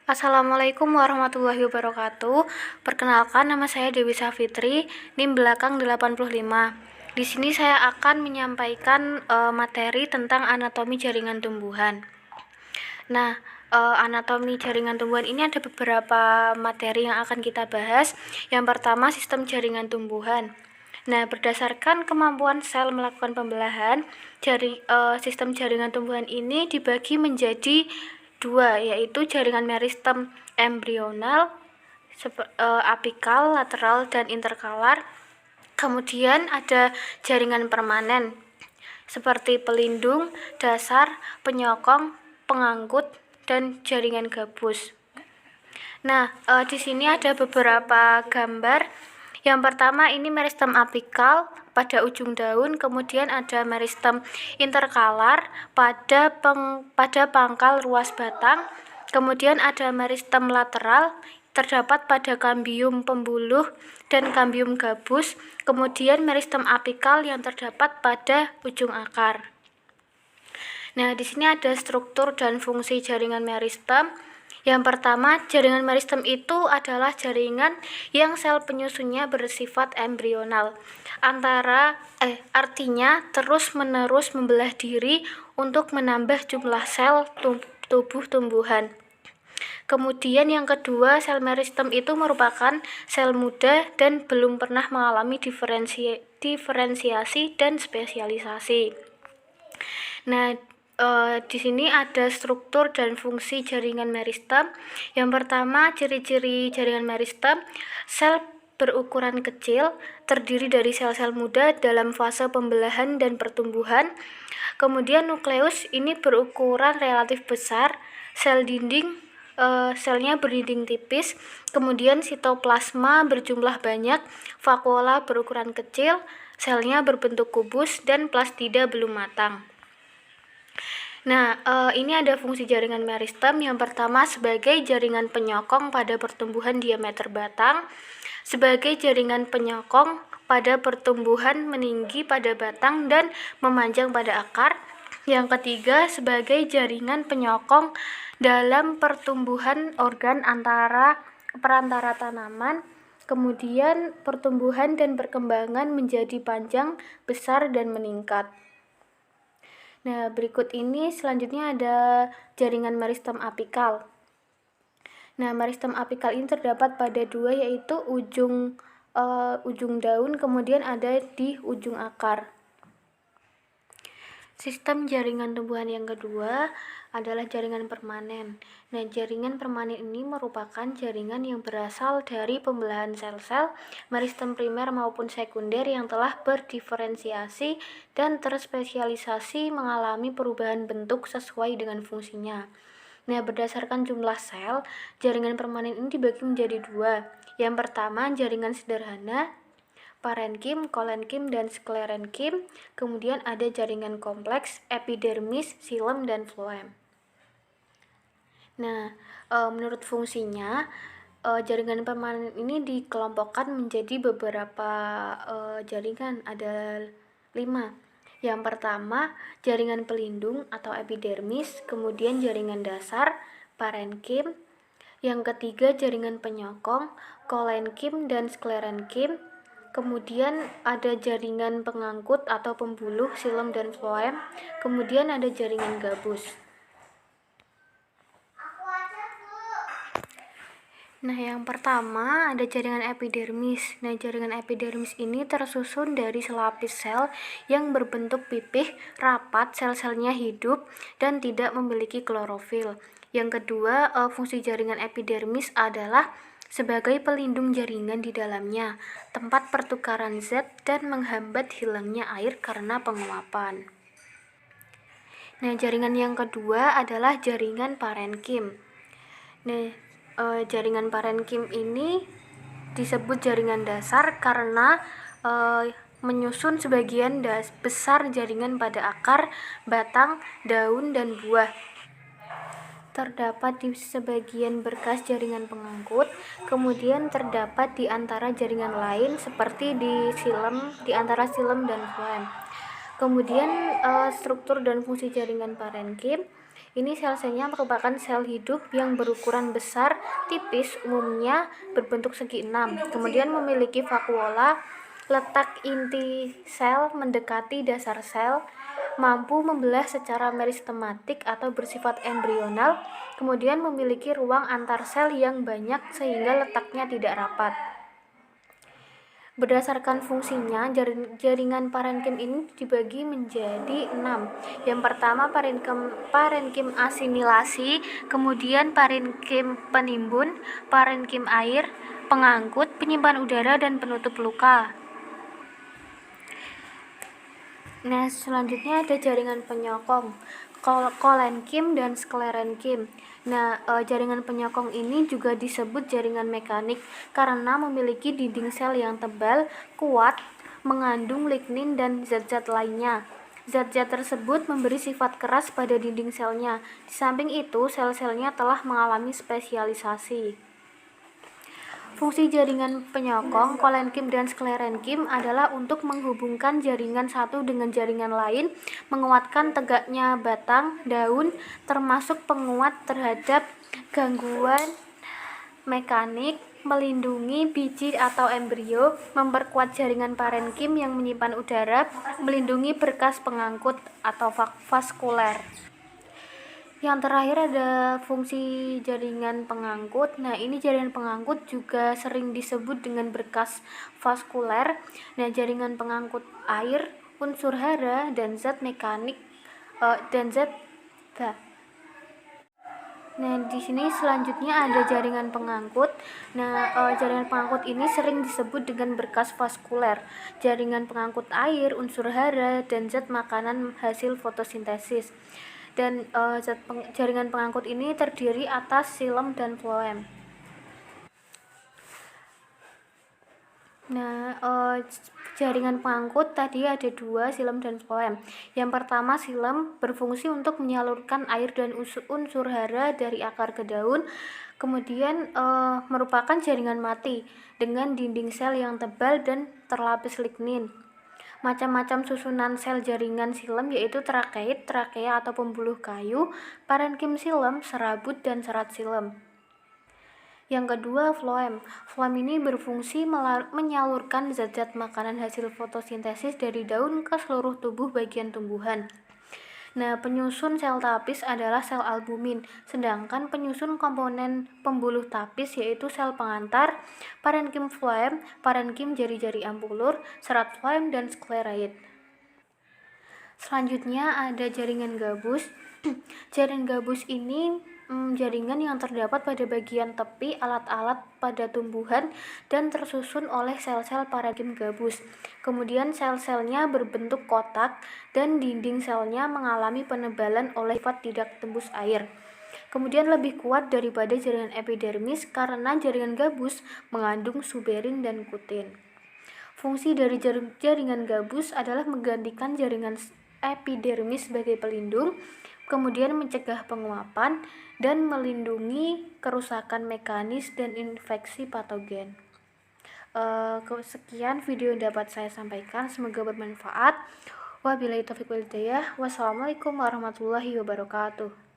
Assalamualaikum warahmatullahi wabarakatuh. Perkenalkan, nama saya Dewi Safitri, NIM belakang 85. Di sini saya akan menyampaikan materi tentang anatomi jaringan tumbuhan. Nah, anatomi jaringan tumbuhan ini ada beberapa materi yang akan kita bahas. Yang pertama, sistem jaringan tumbuhan. Nah, berdasarkan kemampuan sel melakukan pembelahan, sistem jaringan tumbuhan ini dibagi menjadi dua, yaitu jaringan meristem embrional, apikal, lateral, dan interkalar. Kemudian ada jaringan permanen seperti pelindung, dasar, penyokong, pengangkut, dan jaringan gabus. Nah, di sini ada beberapa gambar. Yang pertama ini meristem apikal pada ujung daun, kemudian ada meristem interkalar pada pangkal ruas batang, kemudian ada meristem lateral terdapat pada kambium pembuluh dan kambium gabus, kemudian meristem apikal yang terdapat pada ujung akar. Nah, di sini ada struktur dan fungsi jaringan meristem. Yang pertama, jaringan meristem itu adalah jaringan yang sel penyusunnya bersifat embrional. Artinya terus-menerus membelah diri untuk menambah jumlah sel tubuh tumbuhan. Kemudian yang kedua, sel meristem itu merupakan sel muda dan belum pernah mengalami diferensiasi dan spesialisasi. Nah, di sini ada struktur dan fungsi jaringan meristem. Yang pertama, ciri-ciri jaringan meristem: sel berukuran kecil, terdiri dari sel-sel muda dalam fase pembelahan dan pertumbuhan. Kemudian nukleus ini berukuran relatif besar, sel dinding selnya berdinding tipis, kemudian sitoplasma berjumlah banyak, vakuola berukuran kecil, selnya berbentuk kubus, dan plastida belum matang. Nah, ini ada fungsi jaringan meristem. Yang pertama, sebagai jaringan penyokong pada pertumbuhan diameter batang, sebagai jaringan penyokong pada pertumbuhan meninggi pada batang dan memanjang pada akar. Yang ketiga, sebagai jaringan penyokong dalam pertumbuhan organ perantara tanaman, kemudian pertumbuhan dan perkembangan menjadi panjang, besar, dan meningkat. Nah, berikut ini selanjutnya ada jaringan meristem apikal. Nah, meristem apikal ini terdapat pada dua, yaitu ujung daun, kemudian ada di ujung akar. Sistem jaringan tumbuhan yang kedua adalah jaringan permanen. Nah, jaringan permanen ini merupakan jaringan yang berasal dari pembelahan sel-sel meristem primer maupun sekunder yang telah berdiferensiasi dan terspesialisasi mengalami perubahan bentuk sesuai dengan fungsinya. Nah, berdasarkan jumlah sel, jaringan permanen ini dibagi menjadi dua. Yang pertama, jaringan sederhana, parenkim, kolenkim, dan sklerenkim. Kemudian ada jaringan kompleks, epidermis, xilem, dan floem. Nah, menurut fungsinya, jaringan permanen ini dikelompokkan menjadi beberapa jaringan, ada 5. Yang pertama, jaringan pelindung atau epidermis, kemudian jaringan dasar, parenkim. Yang ketiga, jaringan penyokong, kolenkim dan sklerenkim. Kemudian ada jaringan pengangkut atau pembuluh, xilem dan floem. Kemudian ada jaringan gabus. Nah, yang pertama ada jaringan epidermis. Nah, jaringan epidermis ini tersusun dari selapis sel yang berbentuk pipih, rapat, sel-selnya hidup, dan tidak memiliki klorofil. Yang kedua, fungsi jaringan epidermis adalah sebagai pelindung jaringan di dalamnya, tempat pertukaran zat, dan menghambat hilangnya air karena penguapan. Nah, jaringan yang kedua adalah jaringan parenkim. Nah, jaringan parenkim ini disebut jaringan dasar karena menyusun sebagian besar jaringan pada akar, batang, daun, dan buah. Terdapat di sebagian berkas jaringan pengangkut, kemudian terdapat di antara jaringan lain seperti di antara xilem dan floem. Kemudian struktur dan fungsi jaringan parenkim. Ini sel-selnya merupakan sel hidup yang berukuran besar, tipis, umumnya berbentuk segi enam. Kemudian memiliki vakuola, letak inti sel mendekati dasar sel, mampu membelah secara meristematik atau bersifat embrional, kemudian memiliki ruang antar sel yang banyak sehingga letaknya tidak rapat. Berdasarkan fungsinya, jaringan parenkim ini dibagi menjadi 6. Yang pertama parenkim asimilasi, kemudian parenkim penimbun, parenkim air, pengangkut, penyimpan udara, dan penutup luka. Nah, selanjutnya ada jaringan penyokong, kolenkim dan sklerenkim. Nah, jaringan penyokong ini juga disebut jaringan mekanik karena memiliki dinding sel yang tebal, kuat, mengandung lignin dan zat-zat lainnya. Zat-zat tersebut memberi sifat keras pada dinding selnya. Di samping itu, sel-selnya telah mengalami spesialisasi. Fungsi jaringan penyokong, kolenkim dan sklerenkim adalah untuk menghubungkan jaringan satu dengan jaringan lain, menguatkan tegaknya batang, daun, termasuk penguat terhadap gangguan mekanik, melindungi biji atau embrio, memperkuat jaringan parenkim yang menyimpan udara, melindungi berkas pengangkut atau vaskuler. Yang terakhir ada fungsi jaringan pengangkut. Nah, ini jaringan pengangkut juga sering disebut dengan berkas vaskuler. Nah, jaringan pengangkut air, unsur hara, dan zat mekanik dan zat. Nah, di sini selanjutnya ada jaringan pengangkut. Nah, jaringan pengangkut ini sering disebut dengan berkas vaskuler. Jaringan pengangkut air, unsur hara, dan zat makanan hasil fotosintesis. Dan jaringan pengangkut ini terdiri atas silem dan floem. Nah, jaringan pengangkut tadi ada dua, silem dan floem. Yang pertama, silem berfungsi untuk menyalurkan air dan unsur hara dari akar ke daun. Kemudian merupakan jaringan mati dengan dinding sel yang tebal dan terlapis lignin. Macam-macam susunan sel jaringan silem yaitu trakeit, trakea atau pembuluh kayu, parenkim silem, serabut, dan serat silem. Yang kedua, floem. Floem ini berfungsi menyalurkan zat-zat makanan hasil fotosintesis dari daun ke seluruh tubuh bagian tumbuhan. Nah, penyusun sel tapis adalah sel albumin, sedangkan penyusun komponen pembuluh tapis yaitu sel pengantar, parenkim floem, parenkim jari-jari ampulur, serat floem, dan skleroid. Selanjutnya ada jaringan gabus. Jaringan gabus ini jaringan yang terdapat pada bagian tepi alat-alat pada tumbuhan dan tersusun oleh sel-sel parenkim gabus. Kemudian sel-selnya berbentuk kotak dan dinding selnya mengalami penebalan oleh sifat tidak tembus air. Kemudian lebih kuat daripada jaringan epidermis karena jaringan gabus mengandung suberin dan kutin. Fungsi dari jaringan gabus adalah menggantikan jaringan epidermis sebagai pelindung, kemudian mencegah penguapan, dan melindungi kerusakan mekanis dan infeksi patogen. Sekian video yang dapat saya sampaikan, semoga bermanfaat. Wabillahi taufiq wal hidayah. Wassalamualaikum warahmatullahi wabarakatuh.